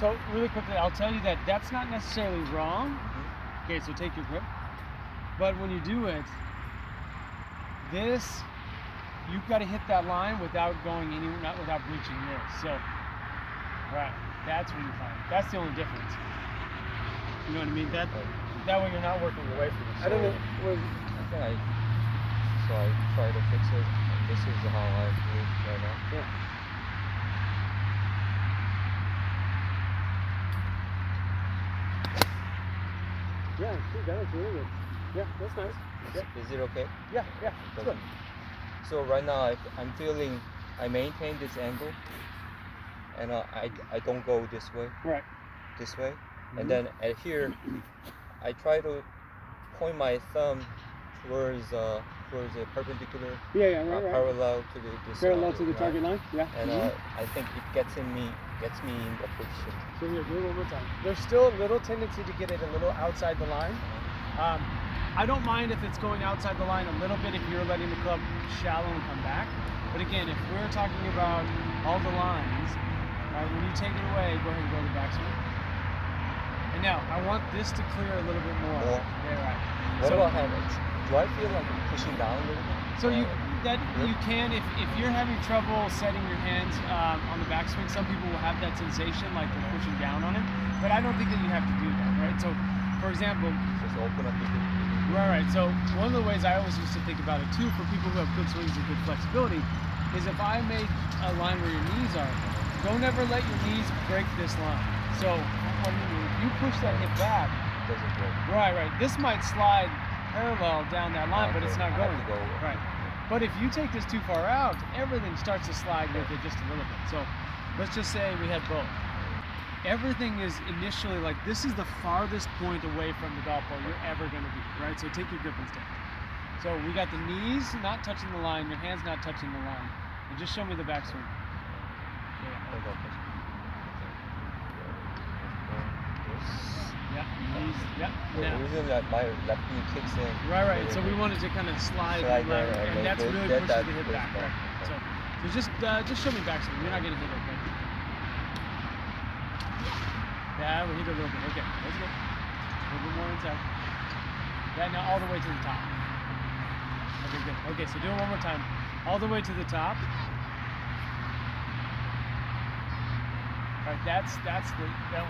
So really quickly, I'll tell you that that's not necessarily wrong. Okay, so take your grip. But when you do it, you've got to hit that line without going anywhere, not without breaching this. So, right, that's what you find. That's the only difference. You know what I mean? That way you're not working away from it. So, I don't know. So I try to fix it. And this is how I do it right now. Yeah. Yeah, that was really good. Yeah, that's nice. Is it okay? Yeah, it's good. So right now I'm feeling I maintain this angle, and I don't go this way. Right. This way, and then at here, I try to point my thumb towards a perpendicular. Right. Parallel to the target line. Yeah. And I think it gets me in the position. So here, do it one more time. There's still a little tendency to get it a little outside the line. I don't mind if it's going outside the line a little bit if you're letting the club shallow and come back. But again, if we're talking about all the lines, when you take it away, go ahead and go to the backswing. And now, I want this to clear a little bit more. Yeah, right. What about habits? Do I feel like I'm pushing down a little bit? So you can, if you're having trouble setting your hands on the backswing, some people will have that sensation like they're pushing down on it. But I don't think that you have to do that, right? So, for example, just open up. Right. So one of the ways I always used to think about it too, for people who have good swings and good flexibility, is if I make a line where your knees are, don't ever let your knees break this line. So what do you do? If you push that hip back, doesn't break. Right. This might slide parallel down that line, but it's not going. Right. But if you take this too far out, everything starts to slide with it just a little bit. So let's just say we had both. Everything is initially like, this is the farthest point away from the golf ball you're ever going to be, right? So take your grip instead. So we got the knees not touching the line, your hands not touching the line. And just show me the backswing. Knees, The reason that my left knee kicks in. Right. So we wanted to kind of slide there, and that's really pushes the hip back. Right. So just show me backswing. You're not going to hit it, okay? Yeah, we hit it a little bit. Okay, that's good. A little bit more inside. Yeah, now all the way to the top. Okay, good. Okay, so do it one more time. All the way to the top. All right, that's that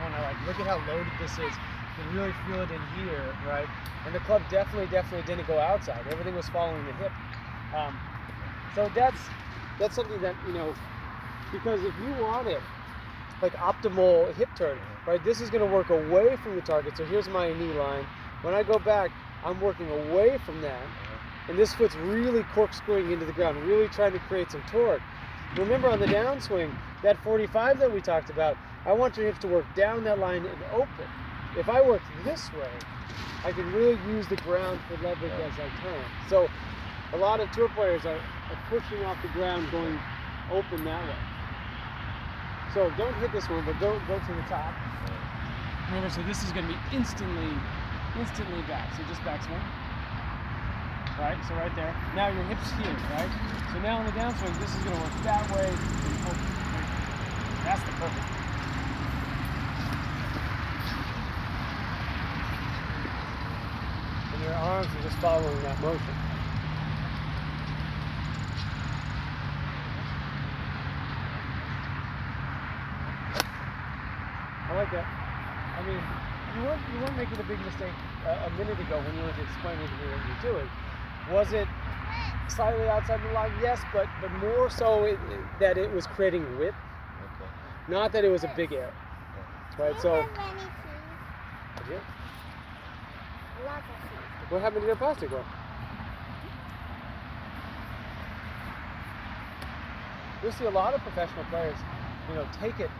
one I like. Look at how loaded this is. You can really feel it in here, right? And the club definitely didn't go outside. Everything was following the hip. So that's something that, because if you want it, like optimal hip turn, right? This is going to work away from the target. So here's my knee line. When I go back, I'm working away from that, and this foot's really corkscrewing into the ground, really trying to create some torque. Remember on the downswing, that 45 that we talked about, I want your hips to work down that line and open. If I work this way, I can really use the ground for leverage as I turn. So a lot of tour players are pushing off the ground, going open that way. So don't hit this one, but go to the top. Remember, so this is going to be instantly back. So just backswing. Right, so right there. Now your hips here, right? So now on the downswing, this is going to work that way. That's the perfect. And your arms are just following that motion. I like that. I mean, you weren't making a big mistake a minute ago when you were explaining to me what you're doing. Was it slightly outside the line? Yes, but more so that it was creating width, not that it was a big error. Right? So. Did you? What happened to your plastic one? You'll see a lot of professional players, take it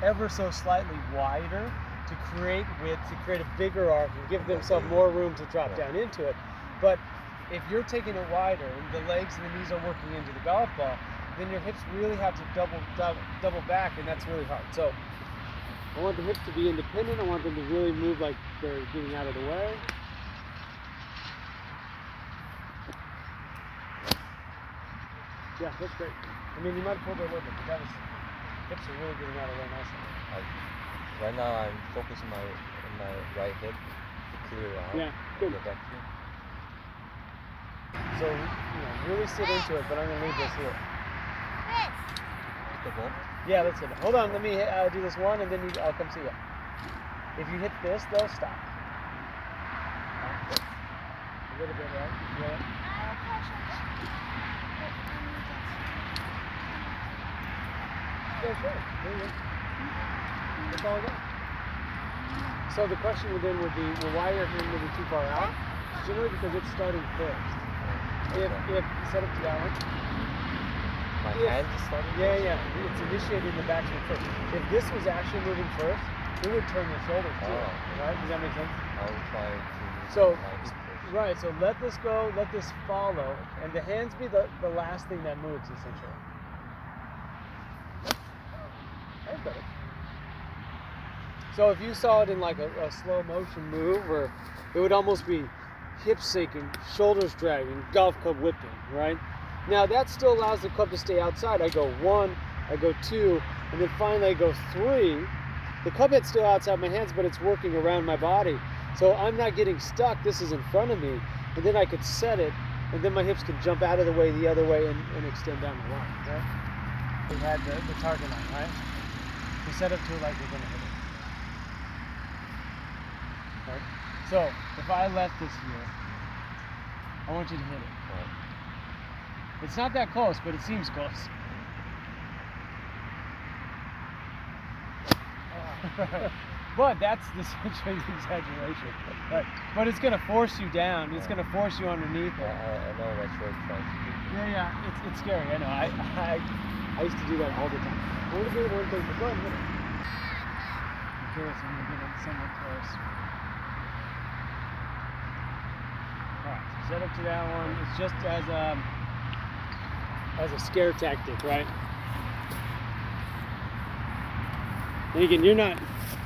ever so slightly wider to create width, to create a bigger arc and give themselves more room to drop down into it. But if you're taking it wider and the legs and the knees are working into the golf ball, then your hips really have to double back, and that's really hard. So I want the hips to be independent. I want them to really move like they're getting out of the way. Yeah, that's great. I mean, you might have pulled it a little bit, but Hips are really getting out of way nicely. Right now I'm focusing on my right hip to clear it out. Yeah, good. Get back to. So, really sit into it, but I'm going to leave this here. Hit the ball. Yeah, let's hit it. Hold on, let me do this one, and then I'll come see you. If you hit this, though, stop. A little bit, right? You feel it? Yeah, sure. There you go. That's all I got. So the question then would be, well, why are you moving too far out? Generally because it's starting first. If set up to that one. My hand is starting. Yeah. It's initiating the backswing first. If this was actually moving first, it would turn your shoulders too. Right? Does that make sense? I'll try to So, my hip first. right, so let this go, let this follow, and the hands be the last thing that moves, essentially. That's better. So if you saw it in like a slow motion move, or it would almost be hips sinking, shoulders dragging, golf club whipping, right? Now that still allows the club to stay outside. I go 1, I go 2, and then finally I go 3. The club head's still outside my hands, but it's working around my body. So I'm not getting stuck. This is in front of me. And then I could set it, and then my hips could jump out of the way the other way and extend down the line, right? We had the target line, right? We set up to it like we're going to hit it. Right? So if I left this here, I want you to hit it. Right. It's not that close, but it seems close. But that's essentially the exaggeration. Right. But it's going to force you down. It's going to force you underneath it. I know what you're trying to do. Yeah. It's scary. I know. I used to do that all the time. I want to do one thing, but go ahead and hit it. I'm curious. I'm going to get it somewhat close. Alright, so set up to that one. It's just as a scare tactic, right? And again, you're not,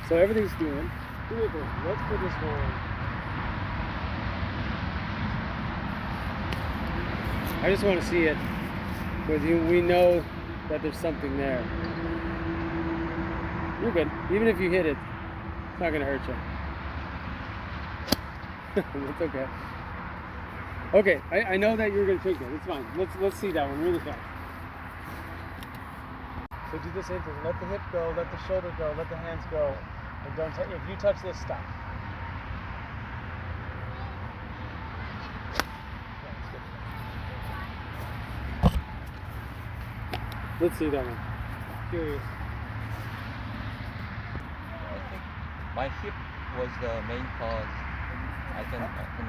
so everything's doing. Let's put this one. I just want to see it with you. We know that there's something there. You're good. Even if you hit it, it's not going to hurt you. It's okay. Okay, I know that you're going to take that. It's fine. Let's see that one really fast. So do the same thing. Let the hip go, let the shoulder go, let the hands go, and don't touch. If you touch this, stop. Let's see that one. Curious. I think my hip was the main cause. I can open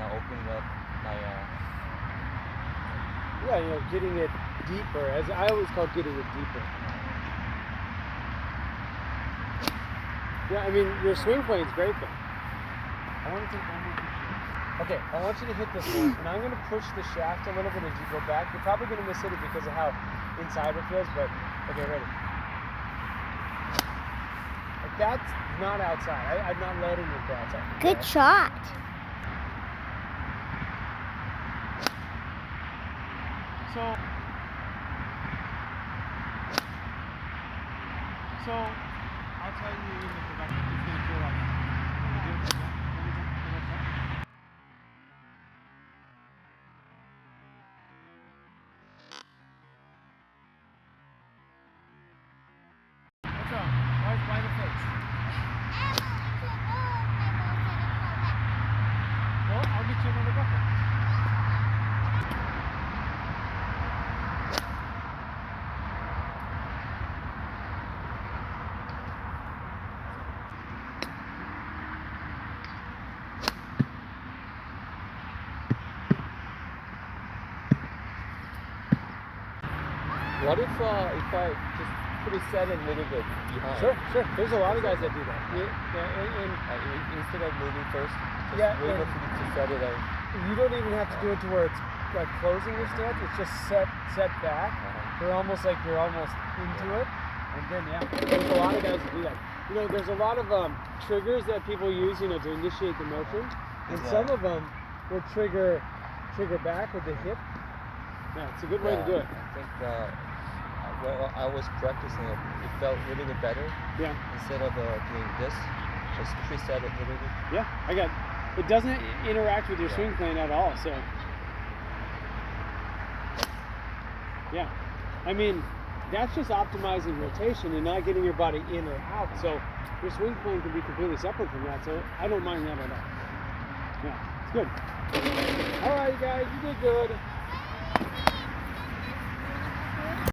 up my. Yeah, getting it deeper. As I always call getting it deeper. Yeah, I mean your swing plane's great though. I want to take one more picture. Okay, I want you to hit this one, and I'm going to push the shaft a little bit as you go back. You're probably going to miss it because of how inside it feels, but okay, ready. Like that's not outside. I'm not letting it go outside. Good shot. So I'll tell you in the production, it's going to feel like that. What's wrong? Why the face? Well, I'll get you another bucket. What if I just put it set a little bit behind? Sure. There's a lot of guys that do that. Instead of moving first, just wait and to set it and. you don't even have to do it to where it's like closing your stance. It's just set back. You're almost into it, and then there's a lot of guys that do that. There's a lot of triggers that people use, to initiate the motion, and some of them will trigger back with the hip. Yeah, it's a good way to do it. I think when I was practicing it, it felt a little bit better. Yeah. Instead of doing this, just preset it a little bit. Yeah, I got. It doesn't interact with your swing plan at all. So. Yeah, I mean, that's just optimizing rotation and not getting your body in or out. So your swing plan can be completely separate from that. So I don't mind that at all. Yeah, it's good. All right, guys, you did good.